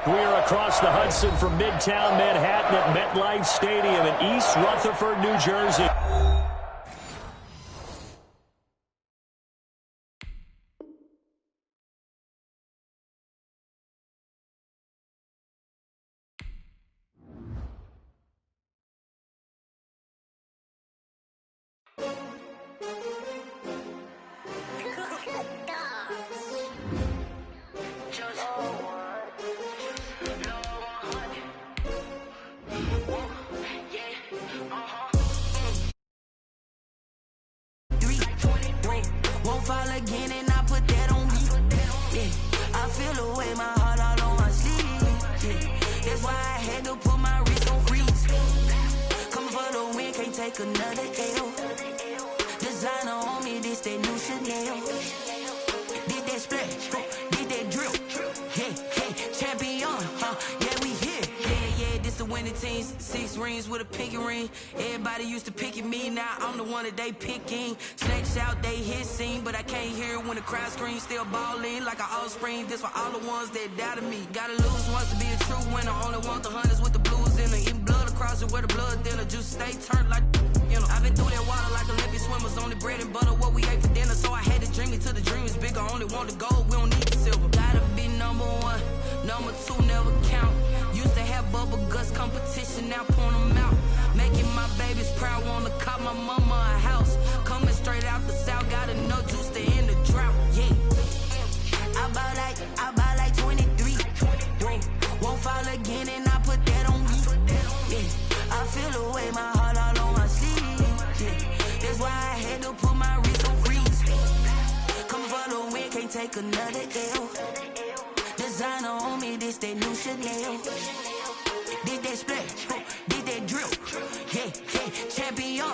We're across the Hudson from Midtown Manhattan at MetLife Stadium in East Rutherford, New Jersey. Everybody used to pick at me, now I'm the one that they picking. Snakes out, they hissing, but I can't hear it when the crowd screams. Still balling like an offspring. This for all the ones that doubted me. Gotta lose once to be a true winner. Only want the hunters with the blues in it. Eating blood across it where the blood thinner. Just stay turned like, you know. I've been through that water like Olympic swimmers. Only bread and butter, what we ate for dinner. So I had to dream it till the dream is bigger. Only want the gold, we don't need the silver. Gotta be number one, number two never count. Used to have bubble guts competition, now point them out. Making my babies proud, wanna cop my mama a house. Coming straight out the south, got enough juice to end the drought, yeah. I buy like 23. Won't fall again and I put that on me, yeah. I feel the way, my heart all on my sleeve, yeah. That's why I had to put my wrist on freeze. Coming for the win, can't take another L. Designer on me, this that new Chanel. Did that split, did that drill, yeah, champion,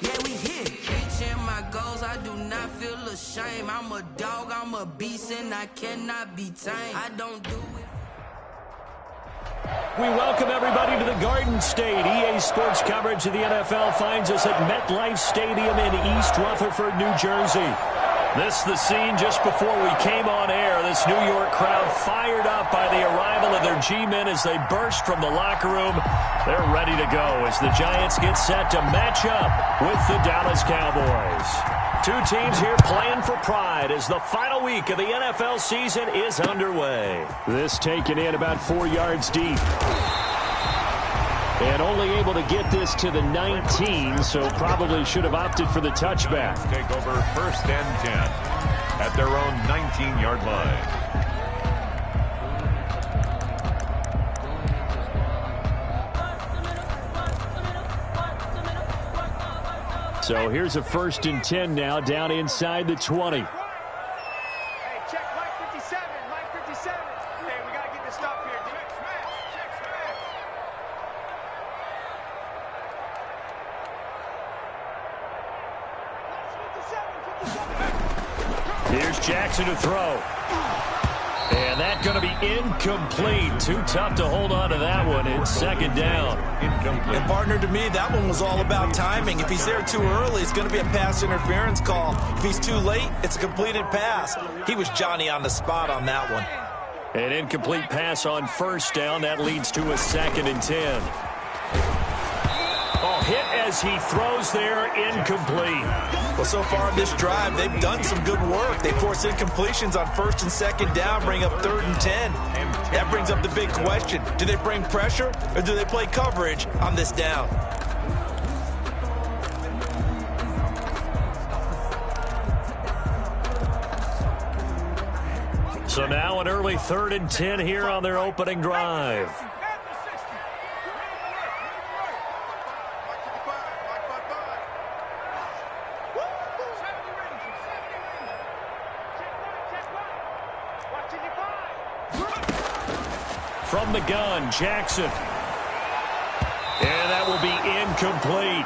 yeah, we here. Reaching my goals, I do not feel ashamed. I'm a dog, I'm a beast, and I cannot be tamed. I don't do it. We welcome everybody to the Garden State. EA Sports coverage of the NFL finds us at MetLife Stadium in East Rutherford, New Jersey. This is the scene just before we came on air. This New York crowd fired up by the arrival of their G-men as they burst from the locker room. They're ready to go as the Giants get set to match up with the Dallas Cowboys. Two teams here playing for pride as the final week of the NFL season is underway. This taken in about 4 yards deep. And only able to get this to the 19, so probably should have opted for the touchback. Take over 1st and 10 at their own 19-yard line. So here's a 1st and 10 now down inside the 20. Here's Jackson to throw. And that's going to be incomplete. Too tough to hold on to that one. It's 2nd down. Incomplete. And partner, to me, that one was all about timing. If he's there too early, it's going to be a pass interference call. If he's too late, it's a completed pass. He was Johnny on the spot on that one. An incomplete pass on 1st down. That leads to a 2nd and 10. Oh, hit as he throws there, incomplete. Well, so far in this drive, they've done some good work. They force incompletions on 1st and 2nd down, bring up 3rd and 10. That brings up the big question. Do they bring pressure or do they play coverage on this down? So now an early 3rd and 10 here on their opening drive. From the gun, Jackson. And that will be incomplete.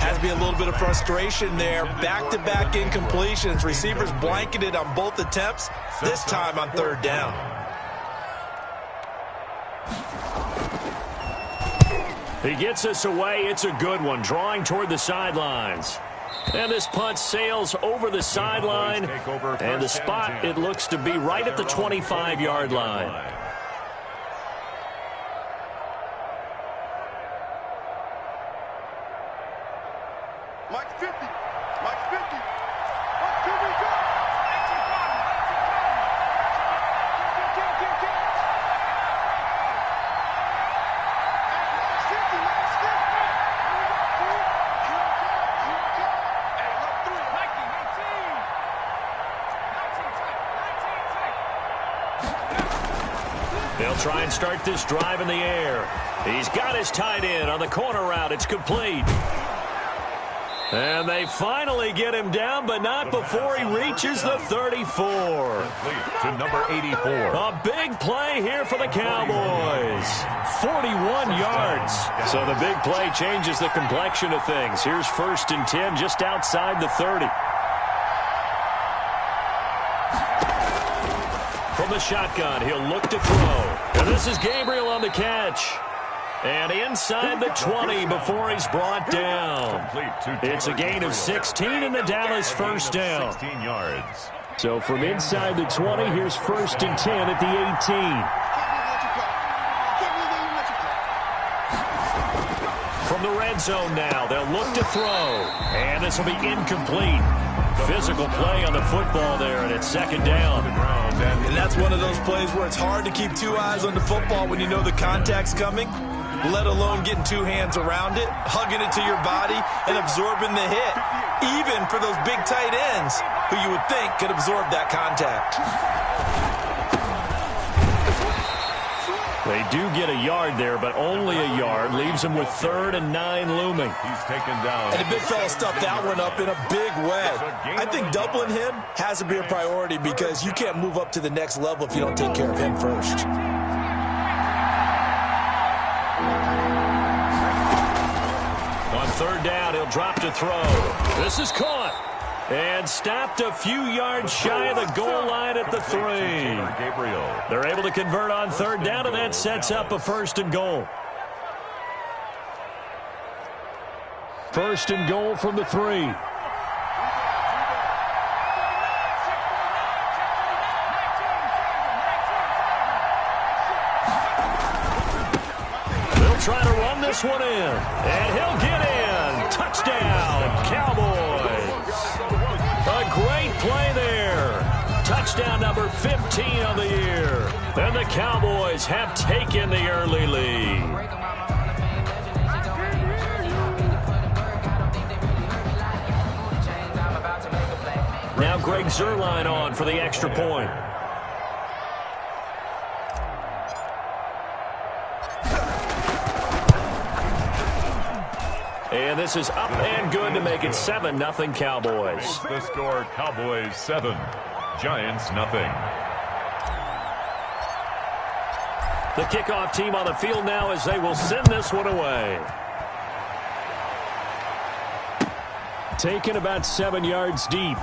Has to be a little bit of frustration there. Back-to-back incompletions. Receivers blanketed on both attempts, this time on 3rd down. He gets us away. It's a good one, drawing toward the sidelines. And this punt sails over the sideline. And the spot, it looks to be right at the 25-yard line. They'll try and start this drive in the air. He's got his tight end on the corner route. It's complete. And they finally get him down, but not before he reaches the 34. To number 84. A big play here for the Cowboys. 41 yards. So the big play changes the complexion of things. Here's 1st and 10 just outside the 30. From the shotgun, he'll look to throw. And this is Gabriel on the catch. And inside the 20 before he's brought down. It's a gain of 16 and the Dallas first down. 16 yards. So from inside the 20, here's 1st and 10 at the 18. From the red zone now, they'll look to throw. And this will be incomplete. Physical play on the football there, and it's 2nd down. And that's one of those plays where it's hard to keep 2 eyes on the football when you know the contact's coming, let alone getting 2 hands around it, hugging it to your body, and absorbing the hit, even for those big tight ends who you would think could absorb that contact. They do get a yard there, but only a yard. Leaves them with 3rd and 9 looming. He's taken down. And the big fella stuffed that one up in a big way. I think doubling him has to be a priority because you can't move up to the next level if you don't take care of him first. On 3rd down, he'll drop to throw. This is caught. And stopped a few yards shy of the goal line at the 3. Gabriel. They're able to convert on 3rd down, and that sets up a 1st and goal. 1st and goal from the 3. They'll try to run this one in, and he'll get in. Touchdown, Cowboys. A great play there. Touchdown number 15 on the year. And the Cowboys have taken the early lead. Now Greg Zuerlein on for the extra point. And this is up and good to make it 7-0 Cowboys. The score, Cowboys 7, Giants nothing. The kickoff team on the field now as they will send this one away. Taken about 7 yards deep.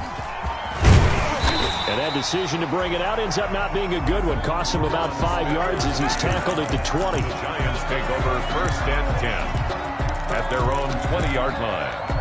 And that decision to bring it out ends up not being a good one. Costs him about 5 yards as he's tackled at the 20. The Giants take over 1st and 10. At their own 20-yard line.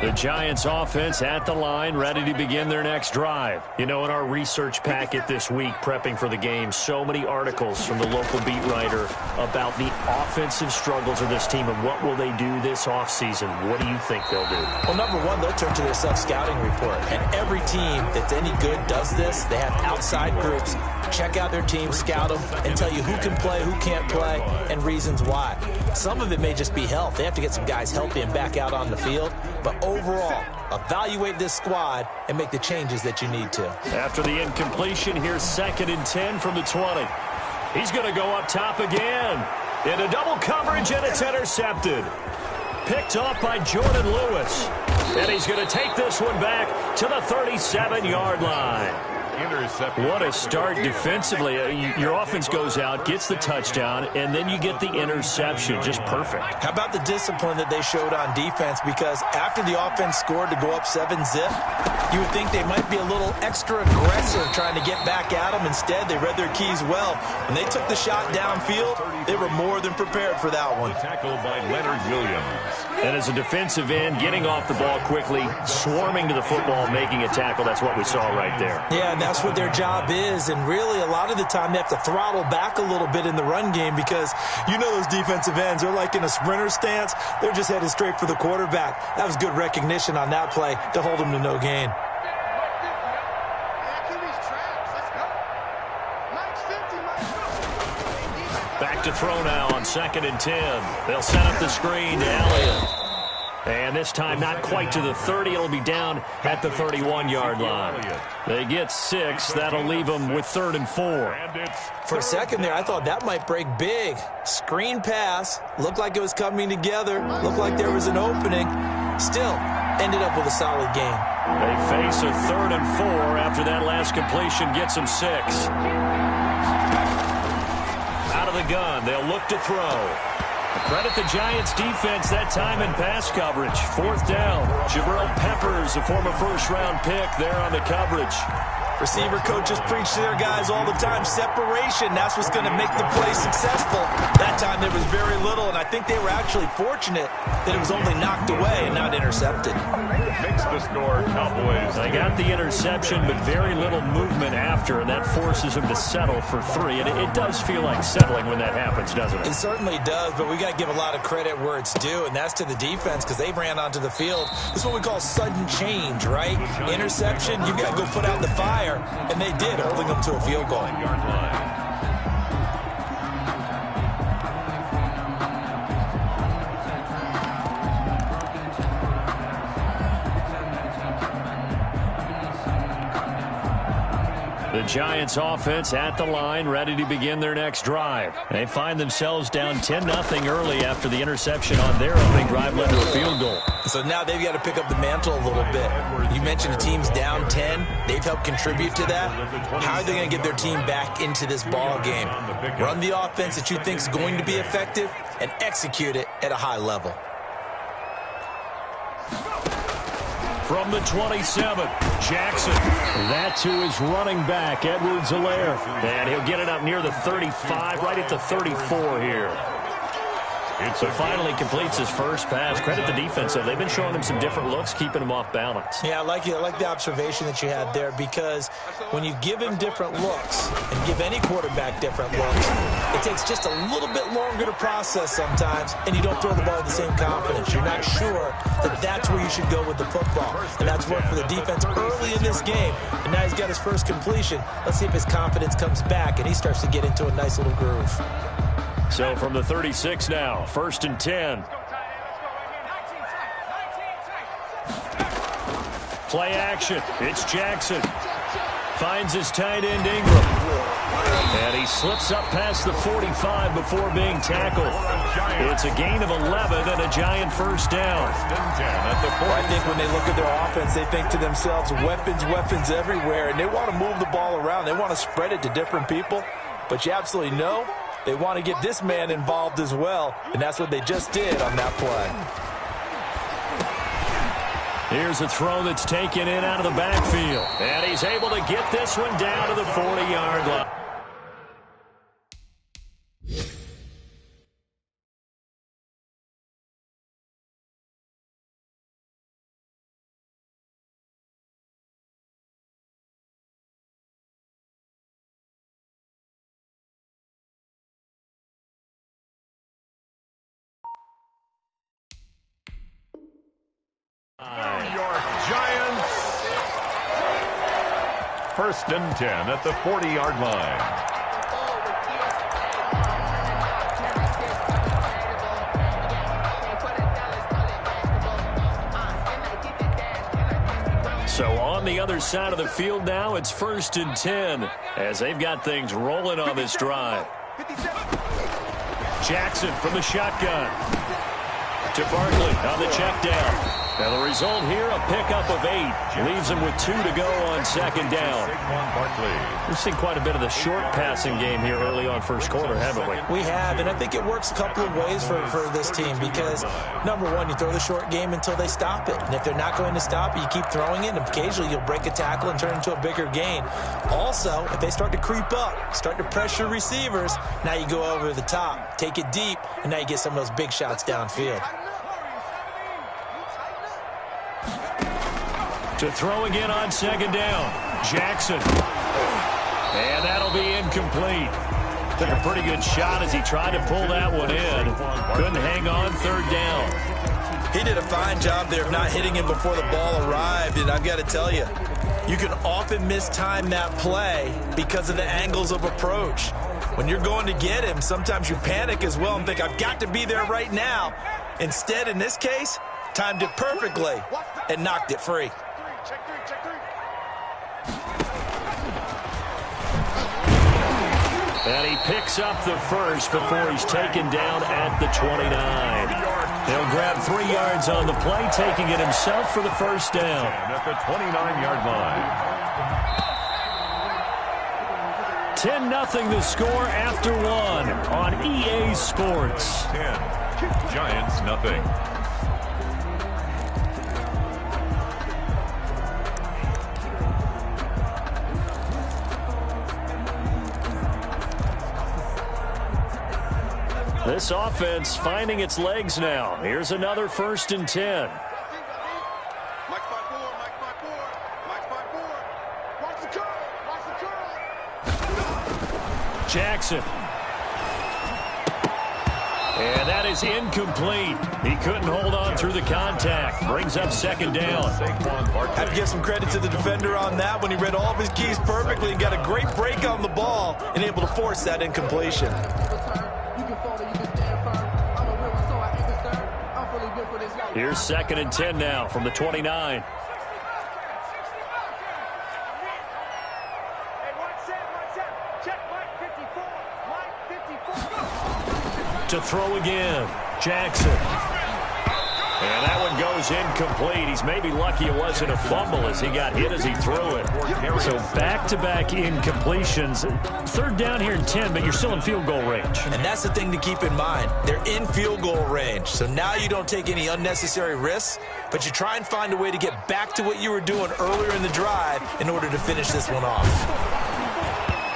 The Giants offense at the line, ready to begin their next drive. You know, in our research packet this week, prepping for the game, so many articles from the local beat writer about the offensive struggles of this team and what will they do this offseason. What do you think they'll do? Well, number one, they'll turn to their self-scouting report. And every team that's any good does this. They have outside groups. Check out their team, scout them, and tell you who can play, who can't play, and reasons why. Some of it may just be health. They have to get some guys healthy and back out on the field. But overall, evaluate this squad and make the changes that you need to. After the incompletion, here's 2nd and 10 from the 20. He's going to go up top again. Into double coverage, and it's intercepted. Picked off by Jordan Lewis. And he's going to take this one back to the 37-yard line. Intercepted. What a start defensively. Your offense goes out, gets the touchdown, and then you get the interception. Just perfect. How about the discipline that they showed on defense? Because after the offense scored to go up 7-zip, you would think they might be a little extra aggressive trying to get back at them. Instead, they read their keys well. When they took the shot downfield, they were more than prepared for that one. Tackled by Leonard Williams. And as a defensive end, getting off the ball quickly, swarming to the football, making a tackle, that's what we saw right there. Yeah, and that's what their job is. And really, a lot of the time, they have to throttle back a little bit in the run game because you know those defensive ends, they're like in a sprinter stance. They're just headed straight for the quarterback. That was good recognition on that play to hold them to no gain. Back to throw now on 2nd and 10. They'll set up the screen to Elliott. And this time not quite to the 30. It'll be down at the 31-yard line. They get 6. That'll leave them with 3rd and 4. For a second there, I thought that might break big. Screen pass. Looked like it was coming together. Looked like there was an opening. Still, ended up with a solid game. They face a 3rd and 4 after that last completion gets them 6. Out of the gun, they'll look to throw. Credit the Giants defense that time in pass coverage. 4th down. Jabril Peppers, a former first-round pick, there on the coverage. Receiver coaches preach to their guys all the time. Separation, that's what's going to make the play successful. That time there was very little, and I think they were actually fortunate that it was only knocked away and not intercepted. Makes the score Cowboys. They got the interception, but very little movement after, and that forces them to settle for 3. And it does feel like settling when that happens, doesn't it? It certainly does, but we got to give a lot of credit where it's due, and that's to the defense because they ran onto the field. This is what we call sudden change, right? Interception, you got to go put out the fire, and they did, holding them to a field goal. The Giants offense at the line, ready to begin their next drive. They find themselves down 10-0 early after the interception on their opening drive led to a field goal. So now they've got to pick up the mantle a little bit. You mentioned the team's down 10. They've helped contribute to that. How are they going to get their team back into this ball game? Run the offense that you think is going to be effective and execute it at a high level. From the 27, Jackson. That to his running back, Edwards-Helaire. And he'll get it up near the 35, right at the 34 here. So finally completes his first pass. Credit the defense, though. They've been showing him some different looks, keeping him off balance. Yeah, I like the observation that you had there, because when you give him different looks and give any quarterback different looks, it takes just a little bit longer to process sometimes, and you don't throw the ball with the same confidence. You're not sure that that's where you should go with the football, and that's worked for the defense early in this game, and now he's got his first completion. Let's see if his confidence comes back and he starts to get into a nice little groove. So from the 36 now, 1st and 10. Play action. It's Jackson. Finds his tight end Ingram. And he slips up past the 45 before being tackled. It's a gain of 11 and a Giant first down. I think when they look at their offense, they think to themselves, weapons everywhere, and they want to move the ball around. They want to spread it to different people. But you absolutely know they want to get this man involved as well, and that's what they just did on that play. Here's a throw that's taken in out of the backfield. And he's able to get this one down to the 40-yard line. New York Giants. 1st and 10 at the 40-yard line. So on the other side of the field now, it's 1st and 10 as they've got things rolling on this drive. Jackson from the shotgun to Barkley on the check down. Now the result here, a pickup of 8. Leaves him with 2 to go on 2nd down. We've seen quite a bit of the short passing game here early on first quarter, haven't we? We have, and I think it works a couple of ways for this team because, number one, you throw the short game until they stop it. And if they're not going to stop it, you keep throwing it, and occasionally you'll break a tackle and turn it into a bigger gain. Also, if they start to creep up, start to pressure receivers, now you go over the top, take it deep, and now you get some of those big shots downfield. To throw again on 2nd down, Jackson. And that'll be incomplete. Took a pretty good shot as he tried to pull that one in. Couldn't hang on 3rd down. He did a fine job there of not hitting him before the ball arrived, and I've got to tell you, you can often mistime that play because of the angles of approach. When you're going to get him, sometimes you panic as well and think, I've got to be there right now. Instead, in this case, timed it perfectly, and knocked it free. And he picks up the first before he's taken down at the 29. He'll grab 3 yards on the play, taking it himself for the first down. And at the 29-yard line. 10-0 the score after 1 on EA Sports. 10. Giants, nothing. This offense finding its legs now. Here's another 1st and 10. Jackson. And that is incomplete. He couldn't hold on through the contact. Brings up 2nd down. Have to give some credit to the defender on that when he read all of his keys perfectly and got a great break on the ball and able to force that incompletion. Here's 2nd and 10 now from the 29. To throw again, Jackson. And that one goes incomplete. He's maybe lucky it wasn't a fumble as he got hit as he threw it. So back-to-back incompletions. 3rd down here and 10, but you're still in field goal range. And that's the thing to keep in mind. They're in field goal range. So now you don't take any unnecessary risks, but you try and find a way to get back to what you were doing earlier in the drive in order to finish this one off.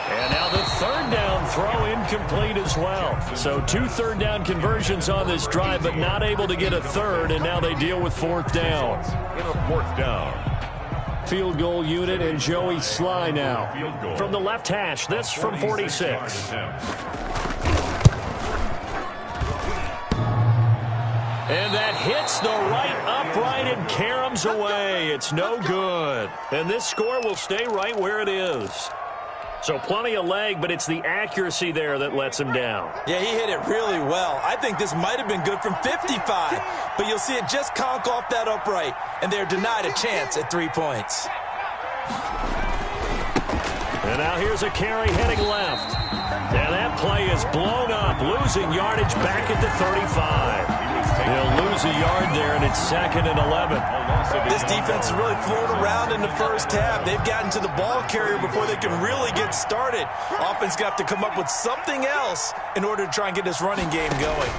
And now the 3rd down throw incomplete as well. So 2 3rd down conversions on this drive, but not able to get a 3rd, and now they deal with 4th down. In a 4th down. Field goal unit and Joey Sly now. From the left hash, this from 46. And that hits the right upright and caroms away. It's no good. And this score will stay right where it is. So plenty of leg, but it's the accuracy there that lets him down. Yeah, he hit it really well. I think this might have been good from 55, but you'll see it just conk off that upright, and they're denied a chance at 3 points. And now here's a carry heading left. And that play is blown up, losing yardage back at the 35. He'll lose a yard there, and it's 2nd and 11. This defense has really flown around in the first half. They've gotten to the ball carrier before they can really get started. Offense got to come up with something else in order to try and get this running game going.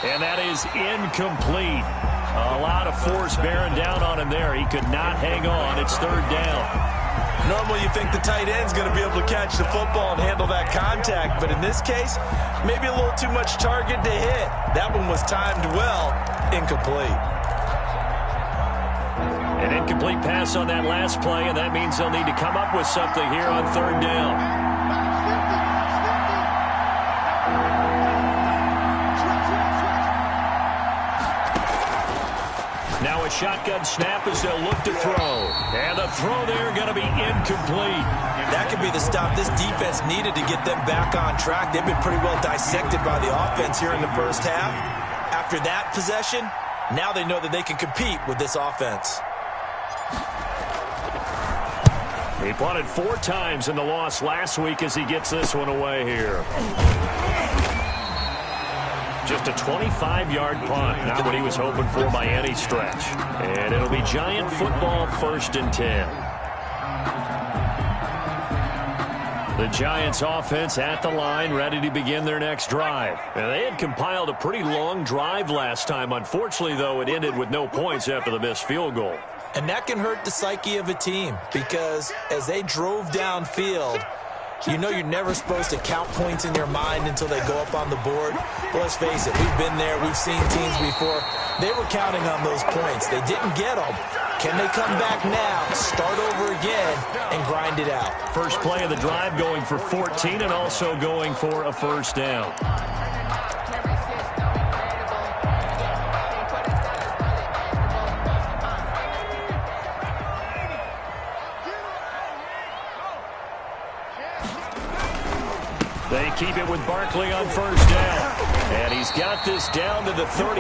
And that is incomplete. A lot of force bearing down on him there. He could not hang on. It's 3rd down. Normally you think the tight end's going to be able to catch the football and handle that contact, but in this case, maybe a little too much target to hit. That one was timed well, incomplete. An incomplete pass on that last play, and that means they'll need to come up with something here on 3rd down. Now a shotgun snap as they'll look to throw. And the throw there going to be incomplete. That could be the stop this defense needed to get them back on track. They've been pretty well dissected by the offense here in the first half. After that possession, now they know that they can compete with this offense. He punted 4 times in the loss last week as he gets this one away here. Just a 25-yard punt, not what he was hoping for by any stretch. And it'll be Giant football, 1st and 10. The Giants offense at the line, ready to begin their next drive. And they had compiled a pretty long drive last time. Unfortunately, though, it ended with no points after the missed field goal. And that can hurt the psyche of a team because as they drove downfield, you know you're never supposed to count points in your mind until they go up on the board. But let's face it, we've been there. We've seen teams before. They were counting on those points. They didn't get them. Can they come back now, start over again, and grind it out? First play of the drive going for 14 and also going for a 1st down. They keep it with Barkley on first down. And he's got this down to the 35.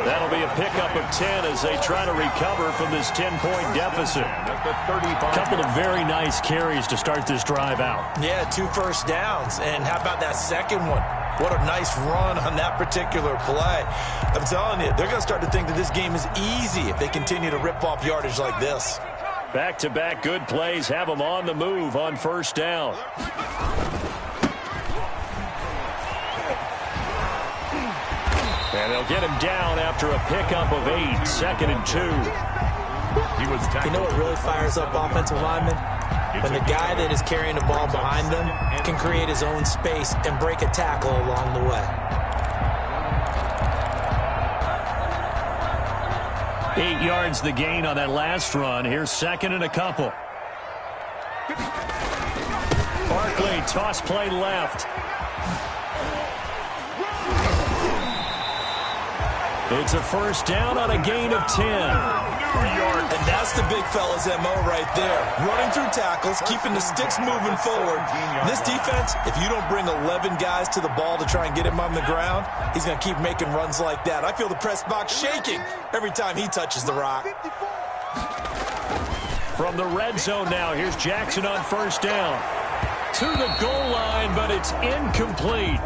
That'll be a pickup of 10 as they try to recover from this 10-point deficit. A couple of very nice carries to start this drive out. Yeah, 2 first downs. And how about that second one? What a nice run on that particular play. I'm telling you, they're going to start to think that this game is easy if they continue to rip off yardage like this. Back-to-back good plays have them on the move on first down. And they'll get him down after a pickup of 8, 2nd and 2. You know what really fires up offensive linemen? When the guy that is carrying the ball behind them can create his own space and break a tackle along the way. 8 yards the gain on that last run. Here's 2nd and a couple. Barkley, toss play left. It's a first down on a gain of 10. And that's the big fella's MO right there. Running through tackles, keeping the sticks moving forward. This defense, if you don't bring 11 guys to the ball to try and get him on the ground, he's going to keep making runs like that. I feel the press box shaking every time he touches the rock. From the red zone now, here's Jackson on first down. To the goal line, but it's incomplete.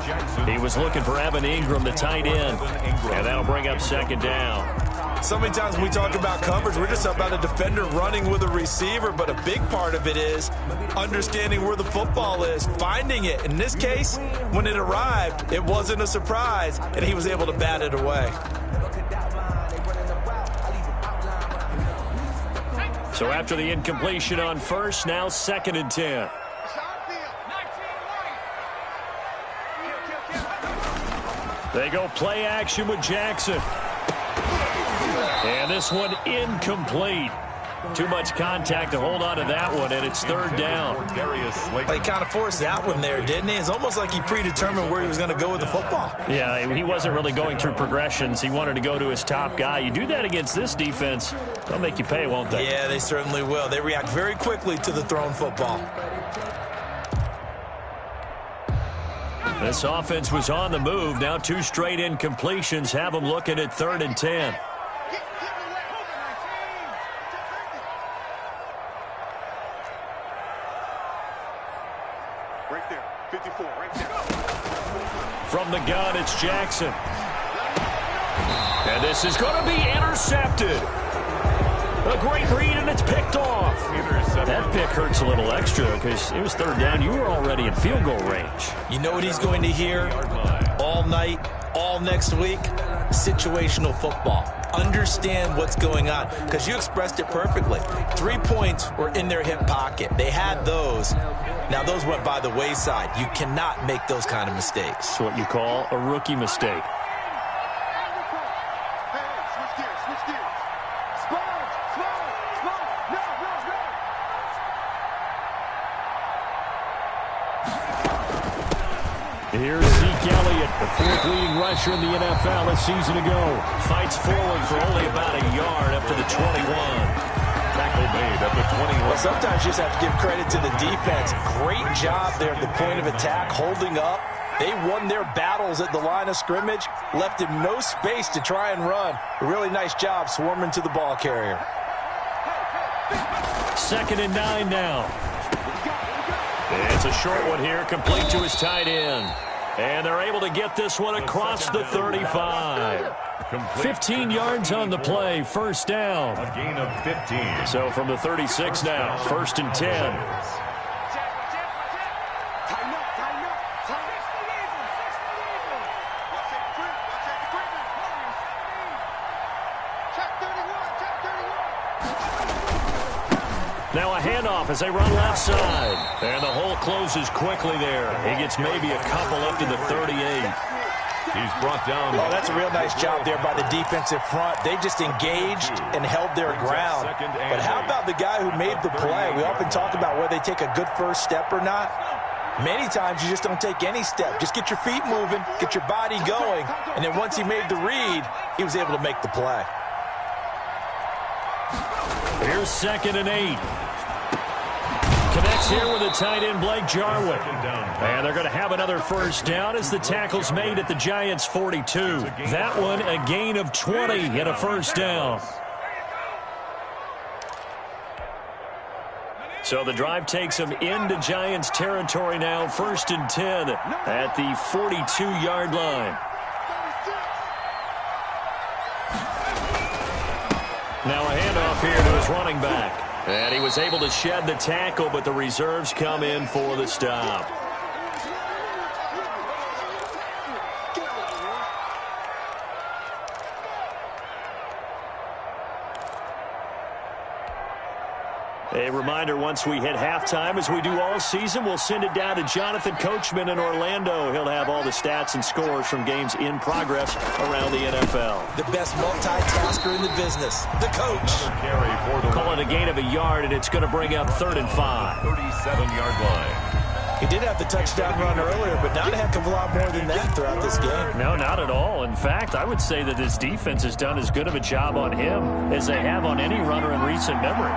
He was looking for Evan Ingram, the tight end. And that'll bring up 2nd down. So many times when we talk about coverage, we're just about a defender running with a receiver, but a big part of it is understanding where the football is, finding it. In this case, when it arrived, it wasn't a surprise, and he was able to bat it away. So after the incompletion on first, now 2nd and 10. They go play action with Jackson. And this one incomplete. Too much contact to hold on to that one, and it's 3rd down. He kind of forced that one there, didn't he? It's almost like he predetermined where he was going to go with the football. Yeah, he wasn't really going through progressions. He wanted to go to his top guy. You do that against this defense, they'll make you pay, won't they? Yeah, they certainly will. They react very quickly to the thrown football. This offense was on the move. Now 2 straight incompletions have them looking at 3rd and 10. Right there, 54, right there. From the gun, it's Jackson. And this is going to be intercepted. A great read, and it's picked off. That pick hurts a little extra because it was 3rd down. You were already in field goal range. You know what he's going to hear all night, all next week? Situational football. Understand what's going on, because you expressed it perfectly. 3 points were in their hip pocket. They had those. Now, those went by the wayside. You cannot make those kind of mistakes. It's what you call a rookie mistake. Here's Zeke Elliott, the 4th leading rusher in the NFL a season ago. Fights forward for only about a yard up to the 21. Tackle made at the 21. Well, sometimes you just have to give credit to the defense. Great job there at the point of attack, holding up. They won their battles at the line of scrimmage, left him no space to try and run. A really nice job swarming to the ball carrier. 2nd and 9 now. It's a short one here, complete to his tight end. And they're able to get this one across the 35. 15 yards on the play, 1st down. A gain of 15. So from the 36 now, 1st and 10. Now a handoff as they run left side. And the hole closes quickly there. He gets maybe a couple up to the 38. He's brought down. Oh, that's a real nice job there by the defensive front. They just engaged and held their ground. But how about the guy who made the play? We often talk about whether they take a good first step or not. Many times you just don't take any step. Just get your feet moving, get your body going, and then once he made the read, he was able to make the play. Here's 2nd and 8. Connects It's here with the tight end, Blake Jarwin. And they're going to have another first down as the tackle's made at the Giants' 42. That one, a gain of 20 and a first down. So the drive takes them into Giants territory now, 1st and 10 at the 42-yard line. Now a handoff here to his running back. And he was able to shed the tackle, but the reserves come in for the stop. A reminder, once we hit halftime, as we do all season, we'll send it down to Jonathan Coachman in Orlando. He'll have all the stats and scores from games in progress around the NFL. The best multitasker in the business, the coach. Call it a gain of a yard, and it's going to bring up 3rd and 5. 37-yard line. He did have the touchdown run earlier, but not a heck of a lot more than that throughout this game. No, not at all. In fact, I would say that this defense has done as good of a job on him as they have on any runner in recent memory.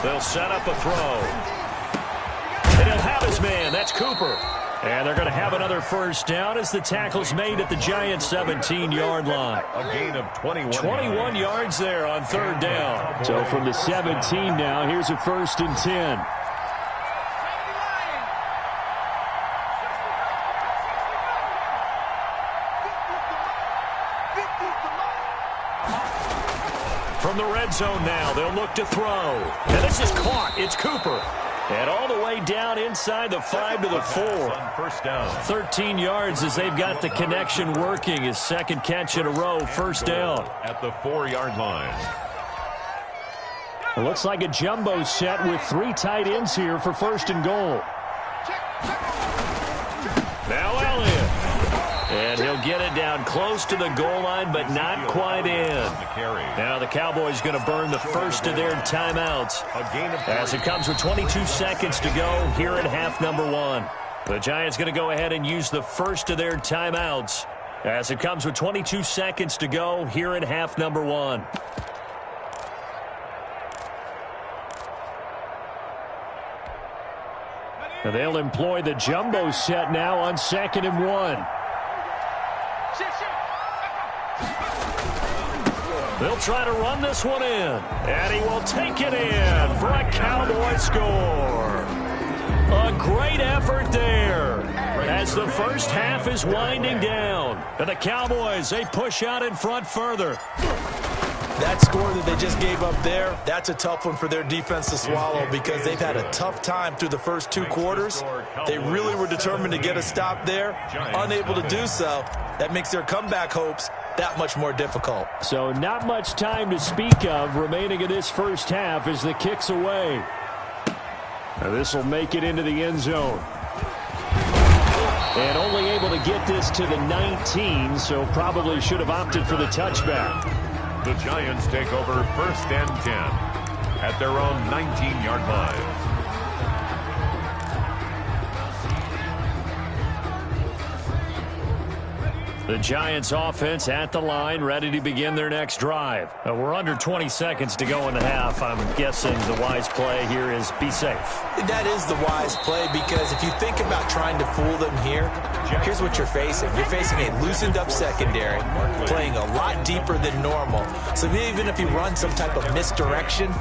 They'll set up a throw. And he'll have his man. That's Cooper. And they're going to have another first down as the tackle's made at the Giants' 17-yard line. A gain of 21. 21 yards there on 3rd down. So from the 17 now, here's a 1st and 10. From the red zone now, they'll look to throw. And this is caught. It's Cooper. And all the way down inside the 5 to the 4. First down. 13 yards as they've got the connection working. His second catch in a row, first down. At the 4-yard line. It looks like a jumbo set with 3 tight ends here for 1st and goal. Now Elliott. And he'll get it down close to the goal line, but not quite in. Now the Cowboys going to burn the first of their timeouts as it comes with 22 seconds to go here in half number 1. The Giants going to go ahead and use the first of their timeouts as it comes with 22 seconds to go here in half number 1. And they'll employ the jumbo set now on 2nd and 1. They'll try to run this one in, and he will take it in for a Cowboy score. A great effort there as the first half is winding down. And the Cowboys, they push out in front further. That score that they just gave up there, that's a tough one for their defense to swallow because they've had a tough time through the first 2 quarters. They really were determined to get a stop there, unable to do so. That makes their comeback hopes that much more difficult. So not much time to speak of remaining in this first half as the kick's away. Now this will make it into the end zone. And only able to get this to the 19, so probably should have opted for the touchback. The Giants take over 1st and 10 at their own 19-yard line. The Giants offense at the line, ready to begin their next drive. We're under 20 seconds to go in the half. I'm guessing the wise play here is be safe. That is the wise play because if you think about trying to fool them here, here's what you're facing. You're facing a loosened up secondary, playing a lot deeper than normal. So even if you run some type of misdirection,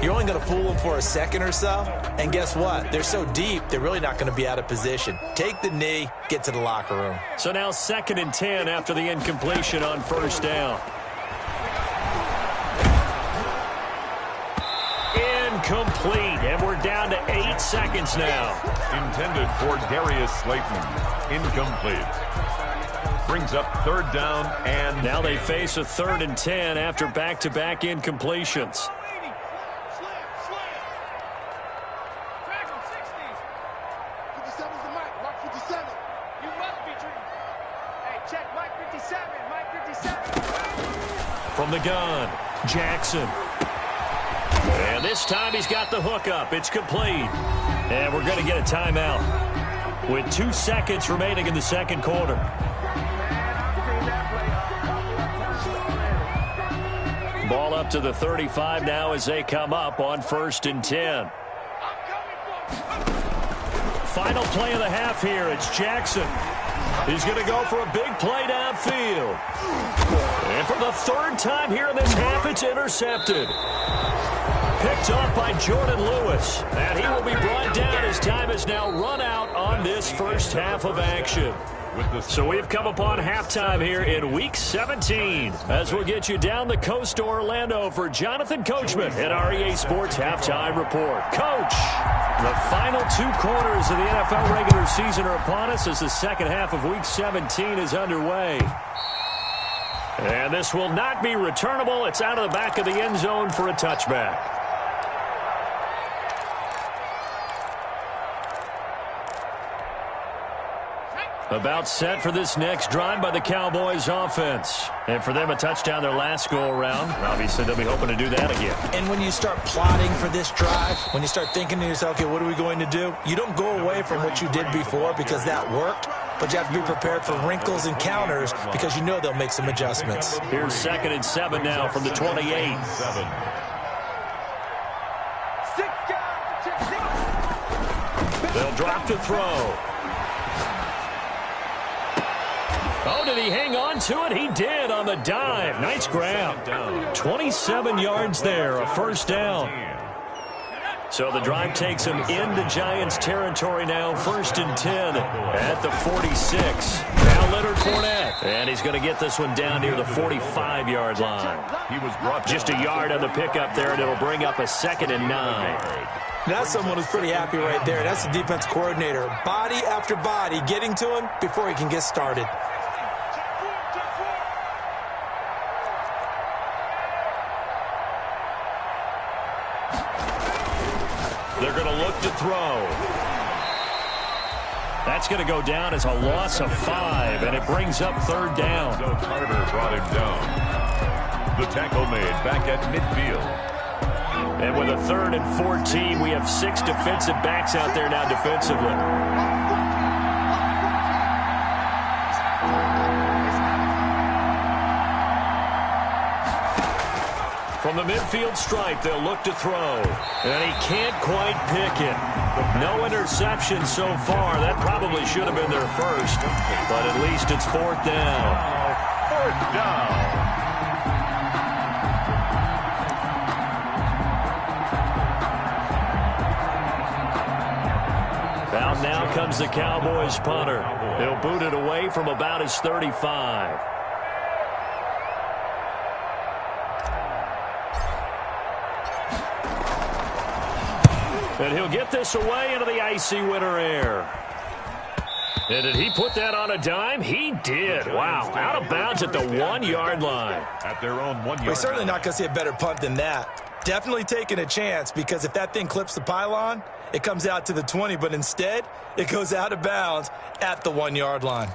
you're only going to fool them for a second or so. And guess what? They're so deep, they're really not going to be out of position. Take the knee, get to the locker room. So now 2nd and 10 after the incompletion on 1st down. Incomplete, and we're down to 8 seconds now. Intended for Darius Slayton. Incomplete. Brings up 3rd down and... Now they face a 3rd and 10 after back-to-back incompletions. From the gun, Jackson. And this time he's got the hookup. It's complete. And we're going to get a timeout with 2 seconds remaining in the second quarter. Ball up to the 35 now as they come up on 1st and 10. Final play of the half here. It's Jackson. He's going to go for a big play downfield. And for the 3rd time here in this half, it's intercepted. Picked off by Jordan Lewis. And he will be brought down as time is now run out on this first half of action. So we've come upon halftime here in Week 17 as we'll get you down the coast to Orlando for Jonathan Coachman at our EA Sports Halftime Report. Coach, the final 2 quarters of the NFL regular season are upon us as the second half of Week 17 is underway. And this will not be returnable. It's out of the back of the end zone for a touchback. About set for this next drive by the Cowboys offense. And for them, a touchdown their last go-around. Obviously, they'll be hoping to do that again. And when you start plotting for this drive, when you start thinking to yourself, okay, what are we going to do? You don't go away from what you did before because that worked, but you have to be prepared for wrinkles and counters because you know they'll make some adjustments. Here's 2nd and 7 now from the 28. They'll drop to throw. Oh, did he hang on to it? He did on the dive. Nice grab. 27 yards there, a first down. So the drive takes him into Giants territory now, 1st and 10 at the 46. Now Leonard Fournette. And he's going to get this one down near the 45-yard line. He was brought just a yard on the pickup there, and it'll bring up a 2nd and 9. That's someone who's pretty happy right there. That's the defense coordinator. Body after body getting to him before he can get started. They're going to look to throw. That's going to go down as a loss of 5, and it brings up 3rd down. So Carter brought him down. The tackle made back at midfield. And with a 3rd and 14, we have 6 defensive backs out there now defensively. From the midfield stripe, they'll look to throw. And he can't quite pick it. No interception so far. That probably should have been their first. But at least it's 4th down. 4th down. Out now comes the Cowboys punter. He'll boot it away from about his 35. And he'll get this away into the icy winter air. And did he put that on a dime? He did. Wow. Out of bounds at the 1-yard line. At their own 1-yard line. We're certainly not going to see a better punt than that. Definitely taking a chance because if that thing clips the pylon, it comes out to the 20. But instead, it goes out of bounds at the 1-yard line.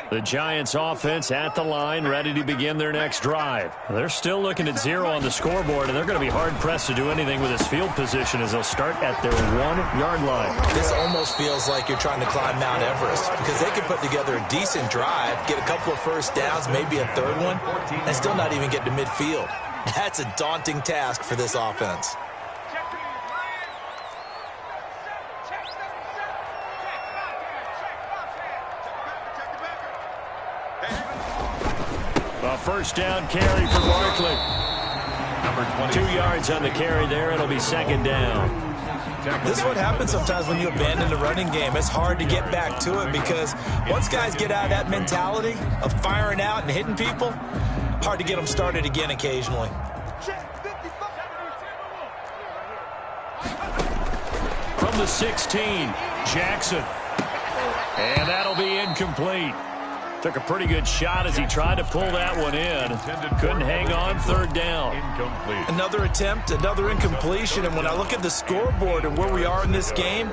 The Giants offense at the line, ready to begin their next drive. They're still looking at 0 on the scoreboard, and they're going to be hard-pressed to do anything with this field position as they'll start at their 1-yard line. This almost feels like you're trying to climb Mount Everest because they can put together a decent drive, get a couple of first downs, maybe a 3rd one, and still not even get to midfield. That's a daunting task for this offense. A first down carry for Barkley. Number 2 yards on the carry there. It'll be 2nd down. This is what happens sometimes when you abandon the running game. It's hard to get back to it because once guys get out of that mentality of firing out and hitting people, hard to get them started again occasionally. From the 16, Jackson. And that'll be incomplete. Took a pretty good shot as he tried to pull that one in. Couldn't hang on, 3rd down. Incomplete. Another attempt, another incompletion. And when I look at the scoreboard and where we are in this game,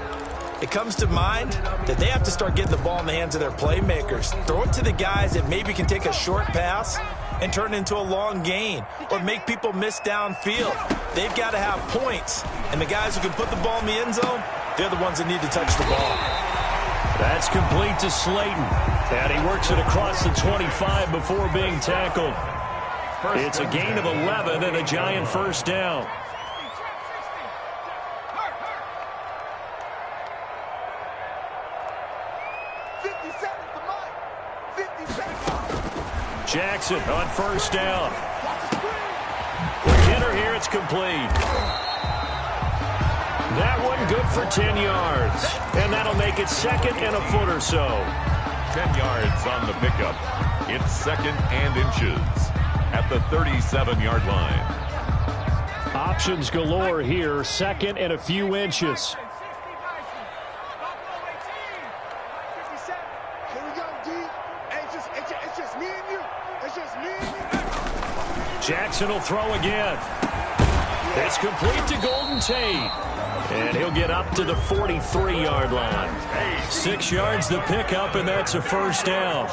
it comes to mind that they have to start getting the ball in the hands of their playmakers. Throw it to the guys that maybe can take a short pass and turn it into a long gain or make people miss downfield. They've got to have points. And the guys who can put the ball in the end zone, they're the ones that need to touch the ball. That's complete to Slayton. And he works it across the 25 before being tackled. It's a gain of 11 and a Giant first down. Jackson on first down. Hitter here, it's complete. That one good for 10 yards. And that'll make it second and a foot or so. 10 yards on the pickup. It's second and inches at the 37-yard line. Options galore here, second and a few inches. Jackson will throw again. It's complete to Golden Tate. And he'll get up to the 43-yard line. 6 yards the pickup, and that's a first down.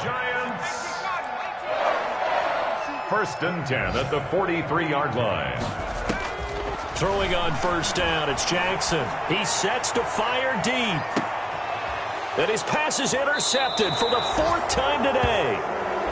First and 10 at the 43-yard line. Throwing on first down, it's Jackson. He sets to fire deep. And his pass is intercepted for the 4th time today.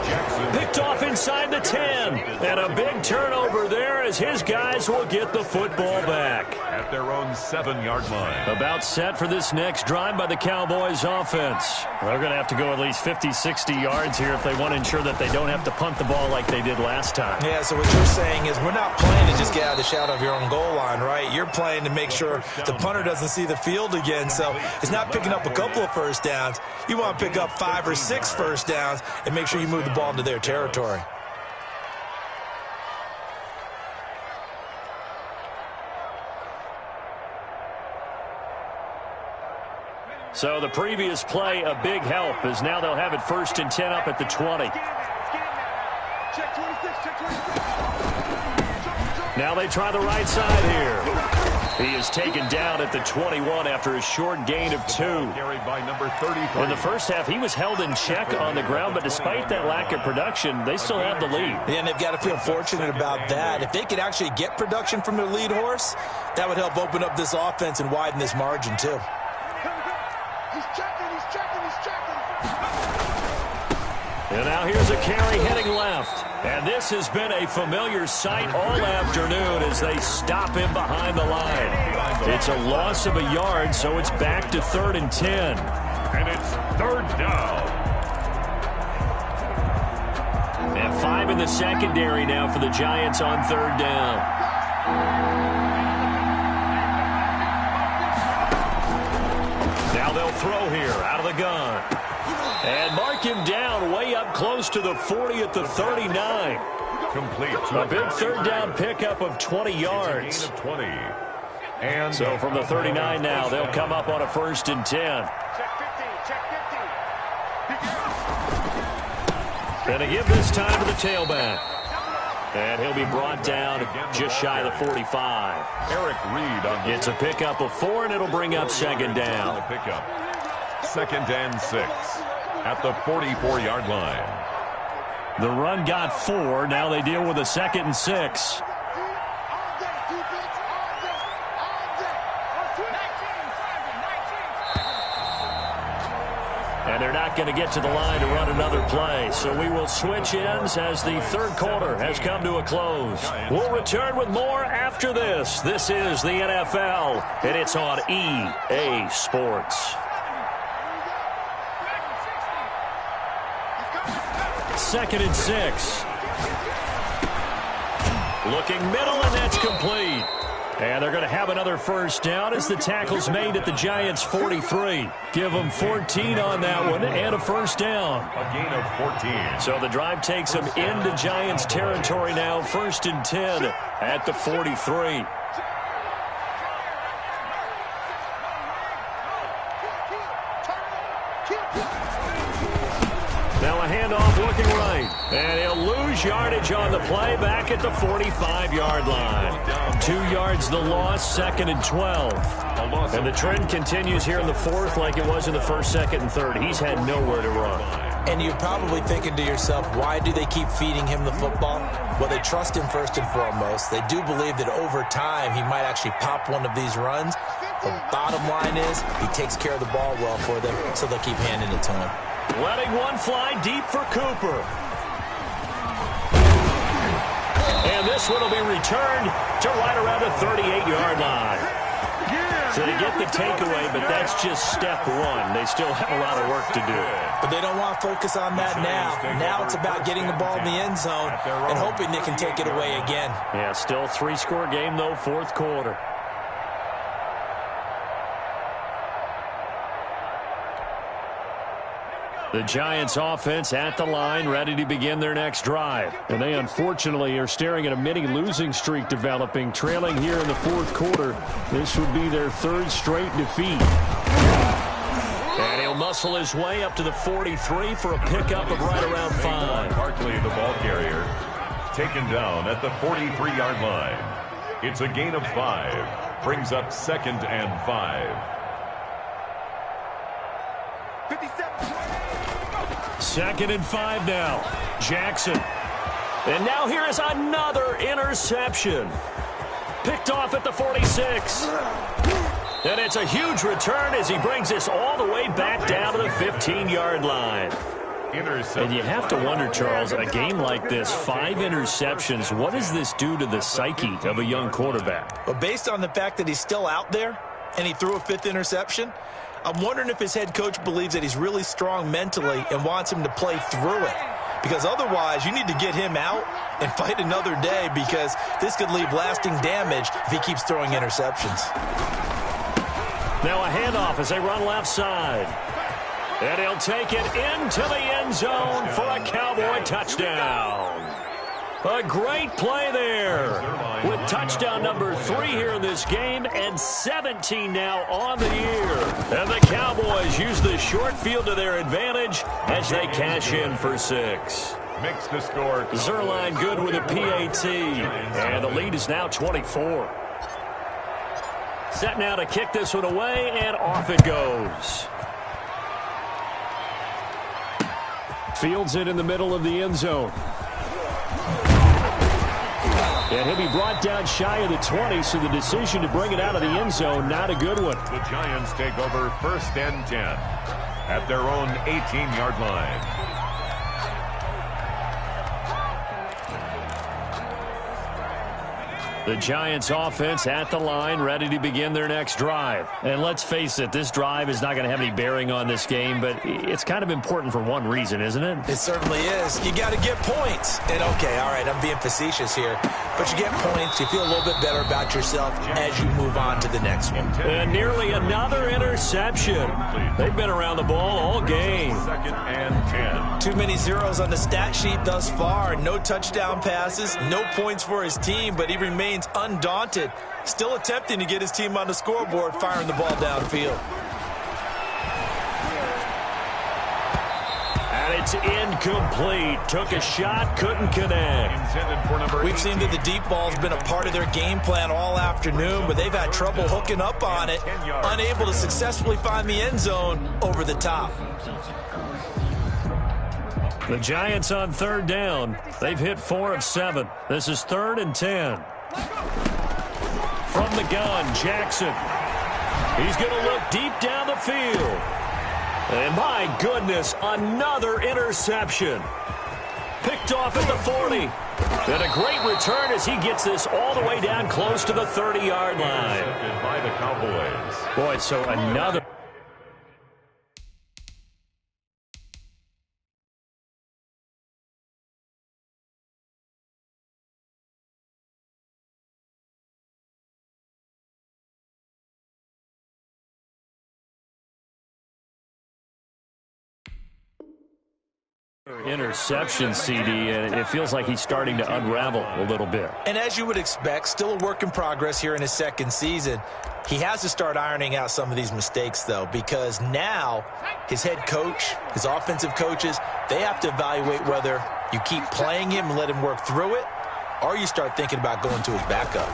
Jackson picked off inside the 10. And a big turnover there as his guys will get the football back. At their own 7-yard line. About set for this next drive by the Cowboys offense. They're going to have to go at least 50, 60 yards here if they want to ensure that they don't have to punt the ball like they did last time. Yeah, so what you're saying is we're not playing to just get out of the shadow of your own goal line, right? You're playing to make sure the punter doesn't see the field again. So it's not picking up a couple of first downs. You want to pick up 5 or 6 first downs and make sure you move the ball into their territory. So the previous play, a big help, as now they'll have it first and 10 up at the 20. Now they try the right side here. He is taken down at the 21 after a short gain of 2. Carried by number 33. In the first half, he was held in check on the ground, but despite that lack of production, they still have the lead. And they've got to feel fortunate about that. If they could actually get production from their lead horse, that would help open up this offense and widen this margin, too. And now here's a carry heading left. And this has been a familiar sight all afternoon as they stop him behind the line. It's a loss of a yard, so it's back to 3rd and 10. And it's 3rd down. And 5 in the secondary now for the Giants on 3rd down. Now they'll throw here out of the gun. And mark him down way up close to the 40 at the 39. Complete. A big 3rd down pickup of 20 yards. Gain of 20. And So from the 39 now, they'll come up on a 1st and 10. And a give this time to the tailback. And he'll be brought down just shy of the 45. Eric Reed on the It's a pickup of 4, and it'll bring up 2nd down. the pickup. 2nd and 6 at the 44-yard line. The run got 4. Now they deal with a 2nd and 6. And they're not going to get to the line to run another play. So we will switch ends as the 3rd quarter has come to a close. We'll return with more after this. This is the NFL, and it's on EA Sports. 2nd and 6. Looking middle, and that's complete. And they're going to have another first down as the tackle's made at the Giants' 43. Give them 14 on that one and a first down. A gain of 14. So the drive takes them into Giants territory now, 1st and 10 at the 43. Now a handoff looking right. And he'll lose yardage on the play back at the 45-yard line. 2 yards the loss, 2nd and 12. And the trend continues here in the 4th like it was in the 1st, 2nd, and 3rd. He's had nowhere to run. And you're probably thinking to yourself, why do they keep feeding him the football? Well, they trust him first and foremost. They do believe that over time he might actually pop one of these runs. The bottom line is he takes care of the ball well for them, so they'll keep handing it to him. Letting one fly deep for Cooper. And this one will be returned to right around the 38-yard line. So they get the takeaway, but that's just step one. They still have a lot of work to do. But they don't want to focus on that now. Now it's about getting the ball in the end zone and hoping they can take it away again. Yeah, still 3-score game, though, fourth quarter. The Giants offense at the line, ready to begin their next drive. And they unfortunately are staring at a mini losing streak developing, trailing here in the fourth quarter. This would be their third straight defeat. And he'll muscle his way up to the 43 for a pickup of right around 5. Barkley, the ball carrier, taken down at the 43-yard line. It's a gain of 5. Brings up 2nd and 5. 2nd and 5 now. Jackson. And now here is another interception. Picked off at the 46. And it's a huge return as he brings this all the way back down to the 15-yard line. And you have to wonder, Charles, a game like this, 5 interceptions, what does this do to the psyche of a young quarterback? Well, based on the fact that he's still out there and he threw a 5th interception, I'm wondering if his head coach believes that he's really strong mentally and wants him to play through it. Because otherwise, you need to get him out and fight another day, because this could leave lasting damage if he keeps throwing interceptions. Now a handoff as they run left side. And he'll take it into the end zone for a Cowboy touchdown. A great play there with touchdown number 3 here in this game, and 17 now on the year. And the Cowboys use the short field to their advantage as they cash in for 6. Makes the score. Zerline good with a PAT, and the lead is now 24. Set now to kick this one away, and off it goes. Fields it in the middle of the end zone. And he'll be brought down shy of the 20, so the decision to bring it out of the end zone, not a good one. The Giants take over 1st and 10 at their own 18-yard line. The Giants offense at the line, ready to begin their next drive. And let's face it, this drive is not going to have any bearing on this game, but it's kind of important for one reason, isn't it? It certainly is. You got to get points. And okay, all right, I'm being facetious here, but you get points, you feel a little bit better about yourself as you move on to the next one. And nearly another interception. They've been around the ball all game. 2nd and 10. Too many zeros on the stat sheet thus far. No touchdown passes, no points for his team, but he remains undaunted, still attempting to get his team on the scoreboard, firing the ball downfield. And it's incomplete. Took a shot, couldn't connect. We've seen that the deep ball's been a part of their game plan all afternoon, but they've had trouble hooking up on it, unable to successfully find the end zone over the top. The Giants on 3rd down. They've hit 4 of 7. This is 3rd and 10. From the gun, Jackson. He's going to look deep down the field. And my goodness, another interception. Picked off at the 40. And a great return as he gets this all the way down close to the 30-yard line. By the Cowboys. Boy, so another. Interception, CD, and it feels like he's starting to unravel a little bit. And as you would expect, still a work in progress here in his 2nd season. He has to start ironing out some of these mistakes, though, because now his head coach, his offensive coaches, they have to evaluate whether you keep playing him and let him work through it, or you start thinking about going to his backup.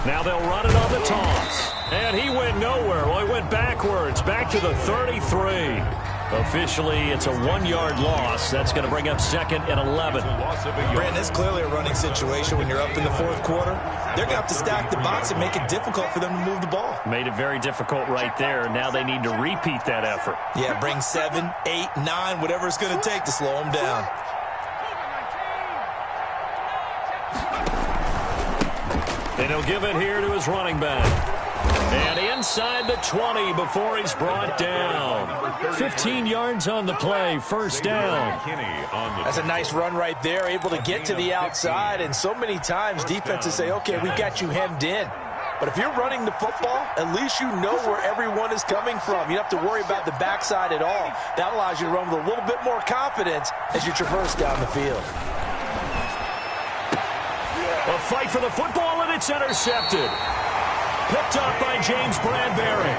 Now they'll run it on the toss. And he went nowhere. Well, he went backwards, back to the 33. Officially, it's a 1-yard loss. That's going to bring up 2nd and 11. Brandon, it's clearly a running situation when you're up in the 4th quarter. They're going to have to stack the box and make it difficult for them to move the ball. Made it very difficult right there. Now they need to repeat that effort. Yeah, bring 7, 8, 9, whatever it's going to take to slow them down. And he'll give it here to his running back. And inside the 20 before he's brought down. 15 yards on the play, first down. That's a nice run right there, able to get to the outside. And so many times defenses say, okay, we got you hemmed in. But if you're running the football, at least you know where everyone is coming from. You don't have to worry about the backside at all. That allows you to run with a little bit more confidence as you traverse down the field. A fight for the football, and it's intercepted. Picked up by James Bradbury.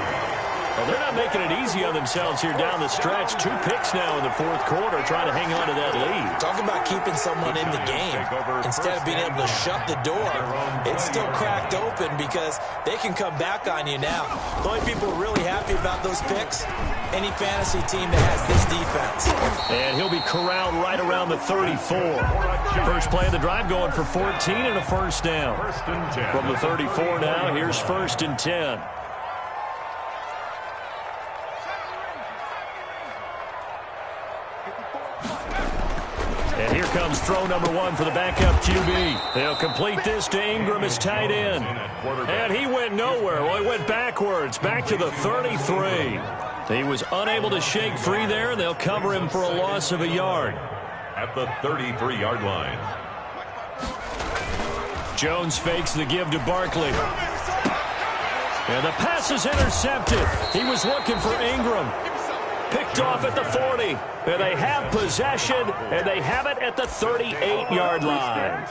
Well, they're not making it easy on themselves here down the stretch. 2 picks now in the 4th quarter, trying to hang on to that lead. Talk about keeping someone in the game. Instead of being able to shut the door, it's still cracked open because they can come back on you now. The only people really happy about those picks, any fantasy team that has this defense. And he'll be corralled right around the 34. First play of the drive going for 14 and a first down. From the 34 now, here's 1st and 10. And here comes throw number 1 for the backup QB. They'll complete this to Ingram as tight end. And he went nowhere. Well, he went backwards, back to the 33. He was unable to shake free there, and they'll cover him for a loss of a yard. At the 33-yard line. Jones fakes the give to Barkley. And the pass is intercepted. He was looking for Ingram. Picked off at the 40. And they have possession, and they have it at the 38-yard line.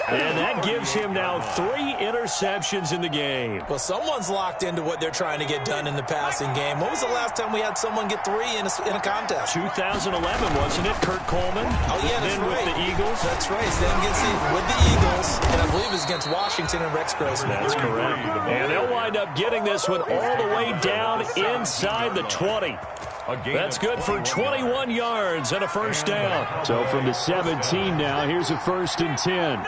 And that gives him now 3 interceptions in the game. Well, someone's locked into what they're trying to get done in the passing game. When was the last time we had someone get 3 in a contest? 2011, wasn't it? Kurt Coleman. Oh, yeah, that's then right. With the Eagles. That's right. Then gets it with the Eagles, and I believe it's against Washington and Rex Grossman. That's correct. And they'll wind up getting this one all the way down inside the 20. That's good for 21 yards and a first down. So from the 17 now, here's a 1st and 10.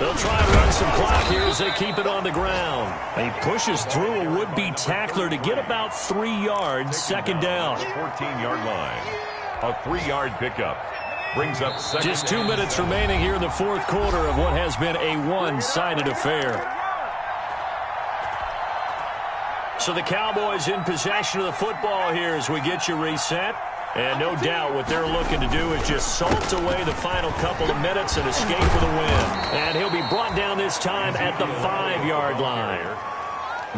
They'll try and run some clock here as they keep it on the ground. He pushes through a would-be tackler to get about 3 yards, 2nd down. 14-yard line. A 3-yard pickup. Brings up 2nd. Just 2 minutes remaining here in the 4th quarter of what has been a one-sided affair. So the Cowboys in possession of the football here as we get you reset. And no doubt what they're looking to do is just salt away the final couple of minutes and escape with a win. And he'll be brought down this time at the 5-yard line.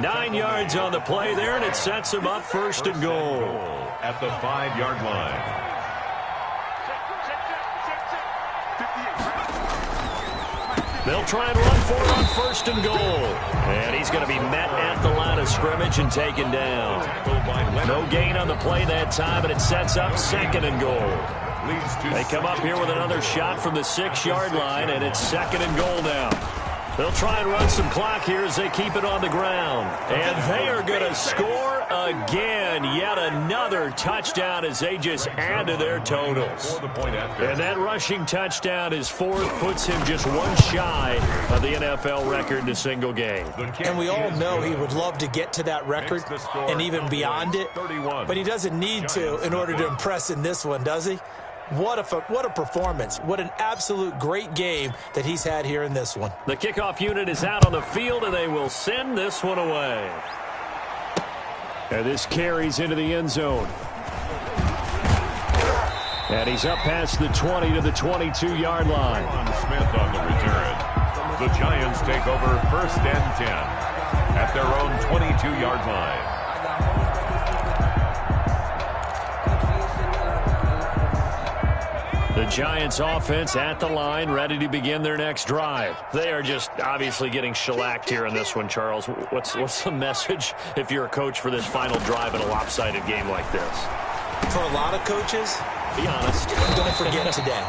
9 yards on the play there, and it sets him up 1st and goal. At the 5-yard line. They'll try and run for it on 1st and goal. And he's going to be met at the line of scrimmage and taken down. No gain on the play that time, and it sets up 2nd and goal. They come up here with another shot from the 6-yard line, and it's 2nd and goal now. They'll try and run some clock here as they keep it on the ground. And they are going to score again. Yet another touchdown as they just add to their totals. And that rushing touchdown is 4th, puts him just 1 shy of the NFL record in a single game. And we all know he would love to get to that record and even beyond it. But he doesn't need to in order to impress in this one, does he? What a performance. What an absolute great game that he's had here in this one. The kickoff unit is out on the field, and they will send this one away. And this carries into the end zone. And he's up past the 20 to the 22-yard line. Smith on the return. The Giants take over 1st and 10 at their own 22-yard line. The Giants offense at the line, ready to begin their next drive. They are just obviously getting shellacked here in this one, Charles. What's the message if you're a coach for this final drive in a lopsided game like this? For a lot of coaches, be honest, don't forget today.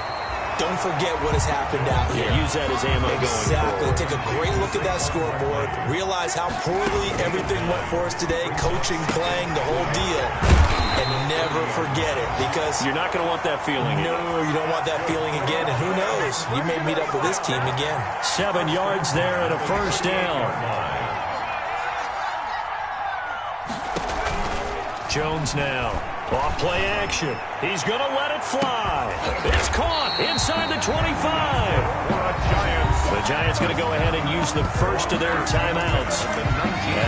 Don't forget what has happened out here. Yeah, use that as ammo going forward. Exactly. Take a great look at that scoreboard. Realize how poorly everything went for us today. Coaching, playing, the whole deal. And never forget it, because you're not going to want that feeling again. No, you don't want that feeling again. And who knows? You may meet up with this team again. 7 yards there and a first down. Jones now. Off play action. He's going to let it fly. It's caught inside the 25. The Giants going to go ahead and use the first of their timeouts,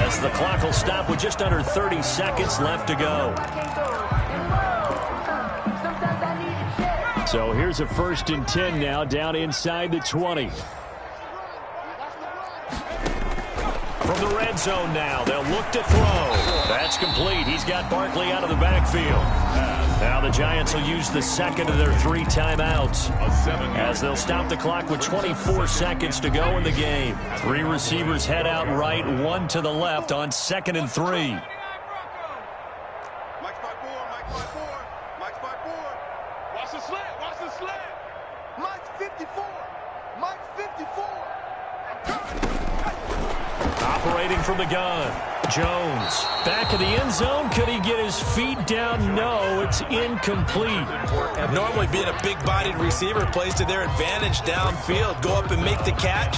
as the clock will stop with just under 30 seconds left to go. So here's a 1st and 10 now, down inside the 20. From the red zone now, they'll look to throw. That's complete. He's got Barkley out of the backfield. Now the Giants will use the second of their 3 timeouts, as they'll stop the clock with 24 seconds to go in the game. 3 receivers head out right, 1 to the left on 2nd and 3. Mike's by 4, Mike's by 4, Mike's by 4. Watch the slant, watch the slant. Mike's 54, Mike's 54. Operating from the gun, Jones. Back of the end zone. Could he get his feet down? No, it's incomplete. Normally being a big-bodied receiver plays to their advantage downfield. Go up and make the catch,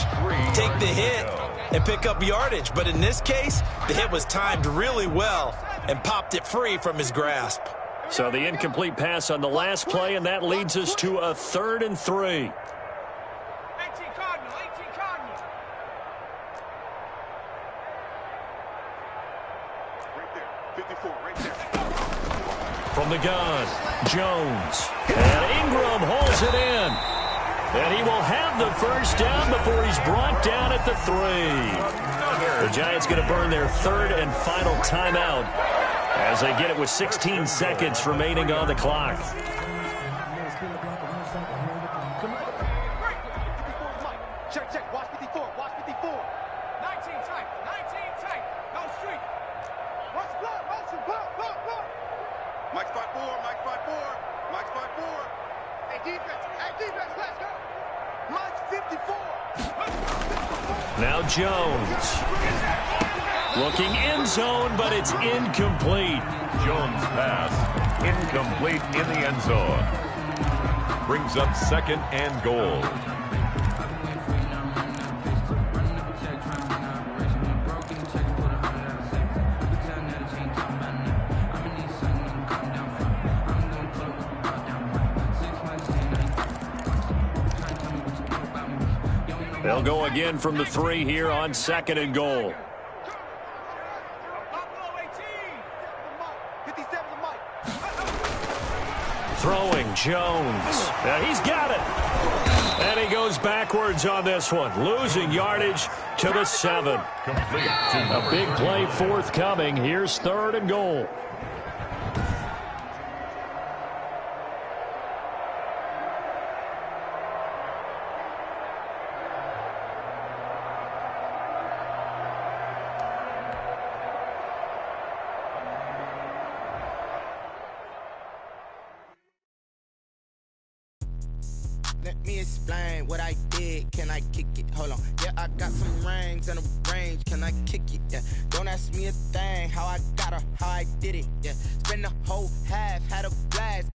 take the hit, and pick up yardage. But in this case, the hit was timed really well and popped it free from his grasp. So the incomplete pass on the last play, and that leads us to a 3rd and 3. From the gun, Jones. And Ingram holds it in. And he will have the first down before he's brought down at the 3. The Giants going to burn their 3rd and final timeout as they get it with 16 seconds remaining on the clock. Check, check, watch 54, watch 54. 19 tight, no street. Watch block, motion, block. Mike's by 4, Mike's by 4, Mike's by 4. Hey, defense, let's go. Mike's 54. Now Jones. Looking end zone, but it's incomplete. Jones' pass incomplete in the end zone. Brings up 2nd and goal. They'll go again from the 3 here on 2nd and goal. Throwing, Jones. Now he's got it. And he goes backwards on this one, losing yardage to the 7. A big play forthcoming. Here's 3rd and goal. Let me explain what I did. Can I kick it? Hold on. Yeah, I got some rings and a range. Can I kick it? Yeah. Don't ask me a thing. How I got her, how I did it. Yeah. Spend the whole half, had a blast.